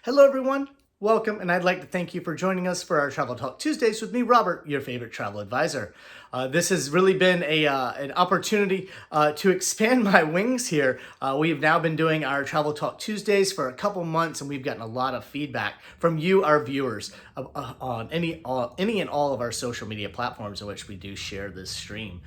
Hello, everyone. Welcome, and I'd like to thank you for joining us for our Travel Talk Tuesdays with me, Robert, your favorite travel advisor. This has really been an opportunity to expand my wings here. We've now been doing our Travel Talk Tuesdays for a couple months, and we've gotten a lot of feedback from you, our viewers, on any and all of our social media platforms in which we do share this stream.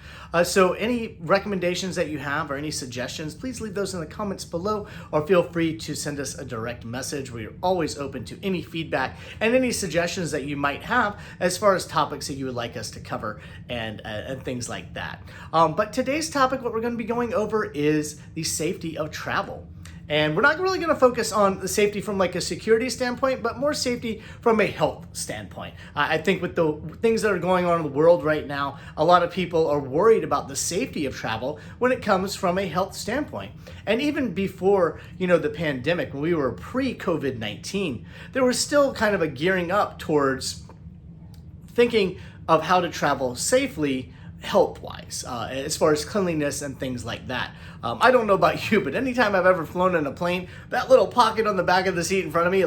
So any recommendations that you have or any suggestions, please leave those in the comments below, or feel free to send us a direct message. We're always open to any feedback and any suggestions that you might have as far as topics that you would like us to cover and things like that. But today's topic, what we're going to be going over is the safety of travel. And we're not really going to focus on the safety from like a security standpoint, but more safety from a health standpoint. I think with the things that are going on in the world right now, a lot of people are worried about the safety of travel when it comes from a health standpoint. And even before, the pandemic, when we were pre-COVID-19, there was still kind of a gearing up towards thinking of how to travel safely health-wise, as far as cleanliness and things like that. I don't know about you, but anytime I've ever flown in a plane, that little pocket on the back of the seat in front of me,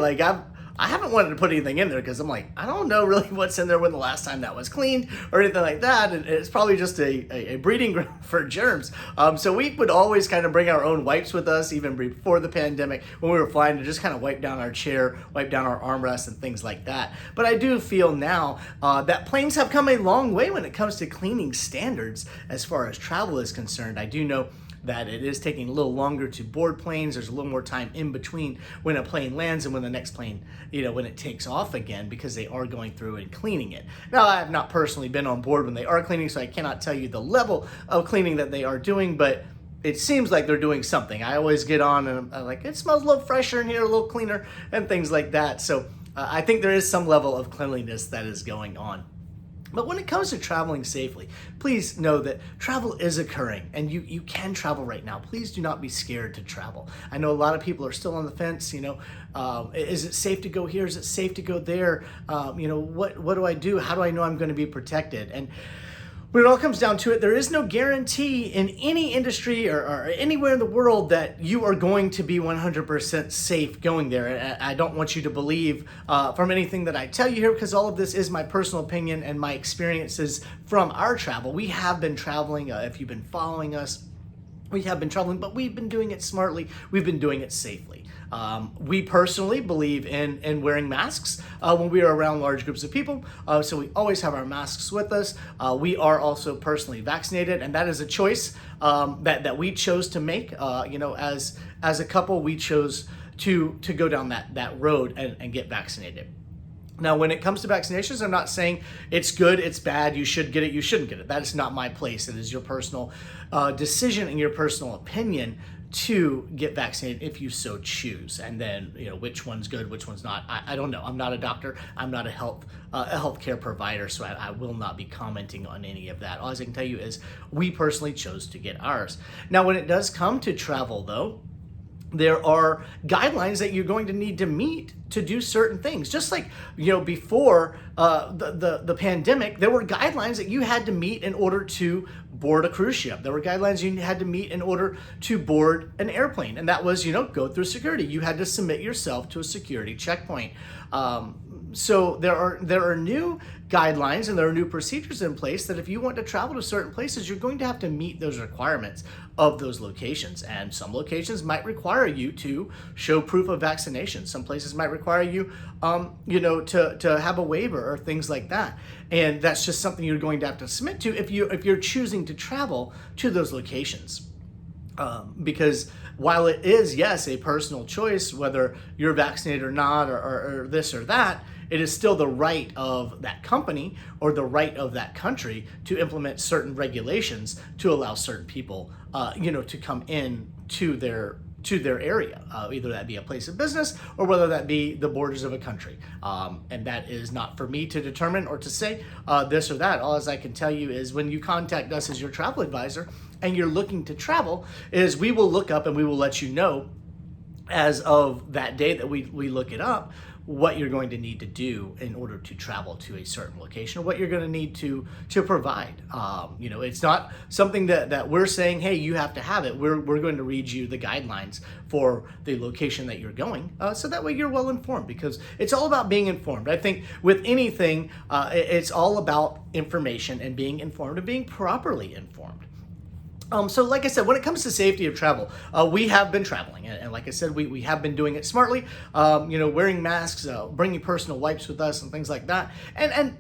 I haven't wanted to put anything in there because I'm like, I don't know really what's in there when the last time that was cleaned or anything like that. And it's probably just a breeding ground for germs. So we would always kind of bring our own wipes with us, even before the pandemic, when we were flying, to just kind of wipe down our chair, wipe down our armrests and things like that. But I do feel now that planes have come a long way when it comes to cleaning standards as far as travel is concerned. I do know that it is taking a little longer to board planes. There's a little more time in between when a plane lands and when the next plane, when it takes off again, because they are going through and cleaning it. Now, I have not personally been on board when they are cleaning, so I cannot tell you the level of cleaning that they are doing, but it seems like they're doing something. I always get on and I'm like, it smells a little fresher in here, a little cleaner, and things like that. So I think there is some level of cleanliness that is going on. But when it comes to traveling safely, please know that travel is occurring and you can travel right now. Please do not be scared to travel. I know a lot of people are still on the fence, is it safe to go here? Is it safe to go there? What do I do? How do I know I'm going to be protected? And when it all comes down to it, there is no guarantee in any industry or anywhere in the world that you are going to be 100% safe going there. And I don't want you to believe from anything that I tell you here, because all of this is my personal opinion and my experiences from our travel. We have been traveling. If you've been following us, we have been traveling, but we've been doing it smartly. We've been doing it safely. We personally believe in wearing masks when we are around large groups of people. So we always have our masks with us. We are also personally vaccinated, and that is a choice that we chose to make. As a couple, we chose to go down that road and get vaccinated. Now, when it comes to vaccinations, I'm not saying it's good, it's bad, you should get it, you shouldn't get it. That is not my place. It is your personal decision and your personal opinion to get vaccinated if you so choose. And then, which one's good, which one's not, I don't know. I'm not a doctor. I'm not a healthcare provider, so I will not be commenting on any of that. All I can tell you is we personally chose to get ours. Now, when it does come to travel, though, there are guidelines that you're going to need to meet to do certain things. Just like, before the pandemic, there were guidelines that you had to meet in order to board a cruise ship. There were guidelines you had to meet in order to board an airplane. And that was, go through security. You had to submit yourself to a security checkpoint. So there are new guidelines and there are new procedures in place that if you want to travel to certain places, you're going to have to meet those requirements of those locations. And some locations might require you to show proof of vaccination. Some places might require you, to have a waiver or things like that. And that's just something you're going to have to submit to if you're choosing to travel to those locations. Because while it is, yes, a personal choice, whether you're vaccinated or not, or this or that, it is still the right of that company or the right of that country to implement certain regulations to allow certain people, to come in to their area, either that be a place of business or whether that be the borders of a country. And that is not for me to determine or to say this or that. All as I can tell you is when you contact us as your travel advisor and you're looking to travel, is we will look up and we will let you know as of that day that we look it up, what you're going to need to do in order to travel to a certain location, or what you're going to need to provide. It's not something that we're saying, hey, you have to have it. We're going to read you the guidelines for the location that you're going, so that way you're well informed, because it's all about being informed. I think with anything, it's all about information and being informed and being properly informed. So like I said, when it comes to safety of travel, we have been traveling. And like I said, we have been doing it smartly, wearing masks, bringing personal wipes with us and things like that. And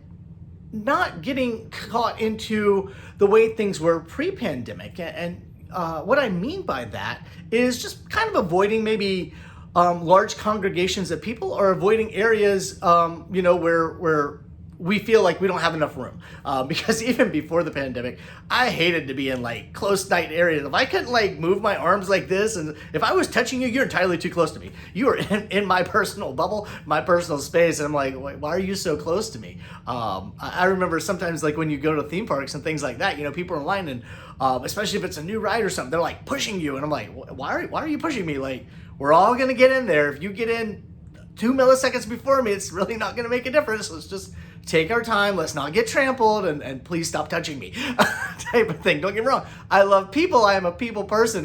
not getting caught into the way things were pre-pandemic. And what I mean by that is just kind of avoiding maybe large congregations of people, or avoiding areas, where we feel like we don't have enough room. Because even before the pandemic, I hated to be in like close night areas. If I couldn't like move my arms like this, and if I was touching you, you're entirely too close to me. You are in my personal bubble, my personal space. And I'm like, why are you so close to me? I remember sometimes like when you go to theme parks and things like that, people are in line, and especially if it's a new ride or something, they're like pushing you. And I'm like, why are you pushing me? Like, we're all going to get in there. If you get in 2 milliseconds before me, it's really not going to make a difference. Let's just take our time. Let's not get trampled, and please stop touching me type of thing. Don't get me wrong. I love people. I am a people person.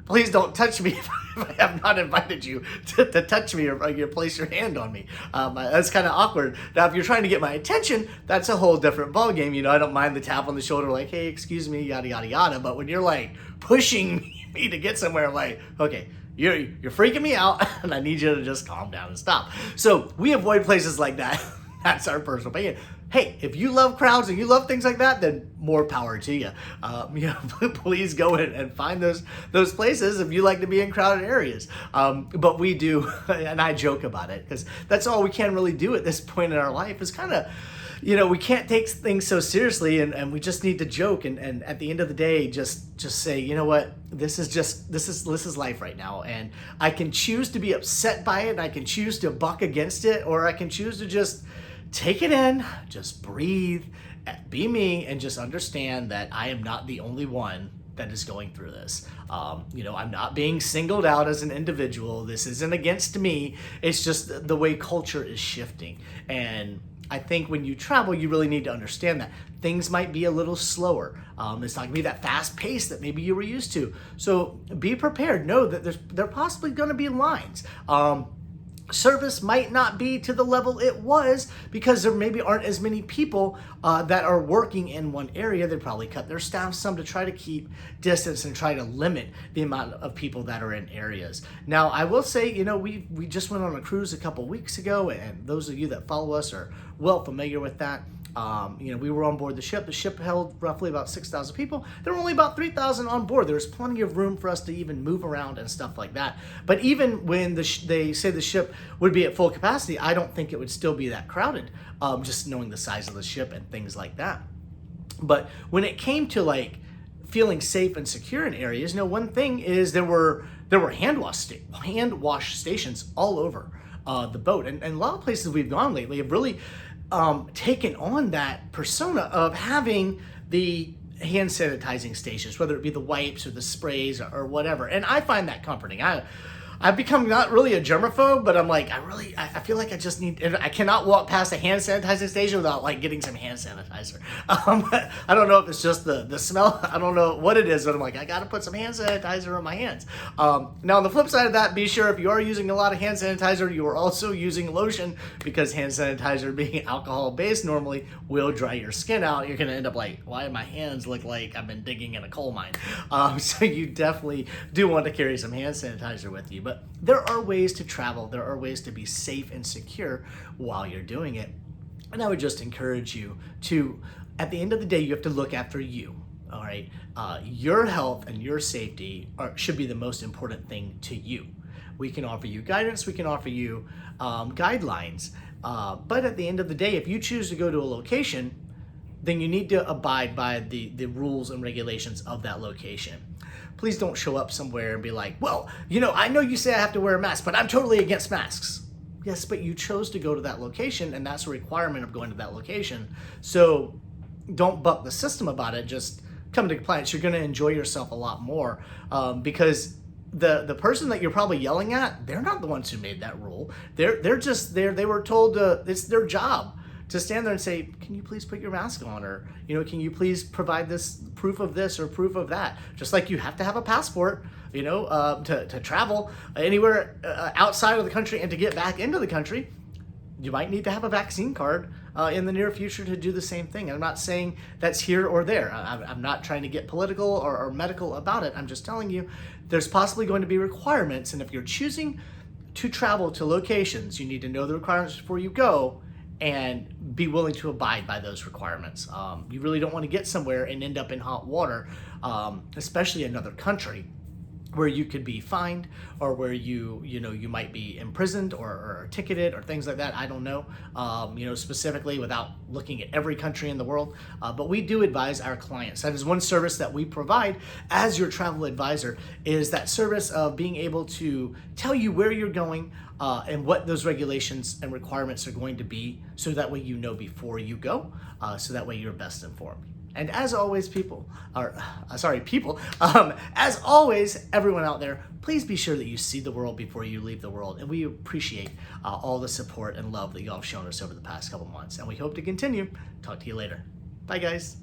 Please don't touch me if I have not invited you to touch me, or place your hand on me. That's kind of awkward. Now, if you're trying to get my attention, that's a whole different ballgame. I don't mind the tap on the shoulder, like, hey, excuse me, yada, yada, yada. But when you're like pushing me to get somewhere, I'm like, okay, you're freaking me out, and I need you to just calm down and stop. So we avoid places like that. That's our personal opinion. Hey, if you love crowds and you love things like that, then more power to you. Please go and find those places if you like to be in crowded areas. But we do, and I joke about it, because that's all we can really do at this point in our life, is kind of, we can't take things so seriously, and we just need to joke, and at the end of the day, just say, you know what, this is life right now, and I can choose to be upset by it, and I can choose to buck against it, or I can choose to just take it in, just breathe, be me, and just understand that I am not the only one that is going through this. I'm not being singled out as an individual. This isn't against me. It's just the way culture is shifting. And I think when you travel, you really need to understand that things might be a little slower. It's not gonna be that fast pace that maybe you were used to. So be prepared. Know that there are possibly gonna be lines. Service might not be to the level it was, because there maybe aren't as many people that are working in one area. They probably cut their staff some to try to keep distance and try to limit the amount of people that are in areas. Now, I will say, we just went on a cruise a couple weeks ago, and those of you that follow us are well familiar with that. We were on board the ship. The ship held roughly about 6,000 people. There were only about 3,000 on board. There was plenty of room for us to even move around and stuff like that. But even when they say the ship would be at full capacity, I don't think it would still be that crowded, just knowing the size of the ship and things like that. But when it came to like feeling safe and secure in areas, one thing is there were hand wash stations all over the boat, and a lot of places we've gone lately have really taken on that persona of having the hand sanitizing stations, whether it be the wipes or the sprays or whatever. And I find that comforting. I've become not really a germaphobe, but I'm like, I feel like I cannot walk past a hand sanitizing station without like getting some hand sanitizer. I don't know if it's just the smell. I don't know what it is, but I'm like, I got to put some hand sanitizer on my hands. Now on the flip side of that, be sure if you are using a lot of hand sanitizer, you are also using lotion, because hand sanitizer being alcohol based normally will dry your skin out. You're going to end up like, why do my hands look like I've been digging in a coal mine? So you definitely do want to carry some hand sanitizer with you. But there are ways to travel. There are ways to be safe and secure while you're doing it. And I would just encourage you to, at the end of the day, you have to look after you. All right. Your health and your safety should be the most important thing to you. We can offer you guidance. We can offer you guidelines. But at the end of the day, if you choose to go to a location, then you need to abide by the rules and regulations of that location. Please don't show up somewhere and be like, well, I know you say I have to wear a mask, but I'm totally against masks. Yes, but you chose to go to that location, and that's a requirement of going to that location. So don't buck the system about it. Just come to compliance. You're going to enjoy yourself a lot more, because the person that you're probably yelling at, they're not the ones who made that rule. They're just there. They were told it's their job to stand there and say, can you please put your mask on? Or, can you please provide this proof of this or proof of that? Just like you have to have a passport, to travel anywhere outside of the country and to get back into the country. You might need to have a vaccine card in the near future to do the same thing. And I'm not saying that's here or there. I'm not trying to get political or medical about it. I'm just telling you there's possibly going to be requirements. And if you're choosing to travel to locations, you need to know the requirements before you go and be willing to abide by those requirements. You really don't want to get somewhere and end up in hot water, especially another country, where you could be fined or where you might be imprisoned or ticketed or things like that. I don't know, specifically without looking at every country in the world. But we do advise our clients. That is one service that we provide as your travel advisor, is that service of being able to tell you where you're going and what those regulations and requirements are going to be, so that way you know before you go, so that way you're best informed. And as always, as always, everyone out there, please be sure that you see the world before you leave the world. And we appreciate all the support and love that y'all have shown us over the past couple months. And we hope to continue. Talk to you later. Bye, guys.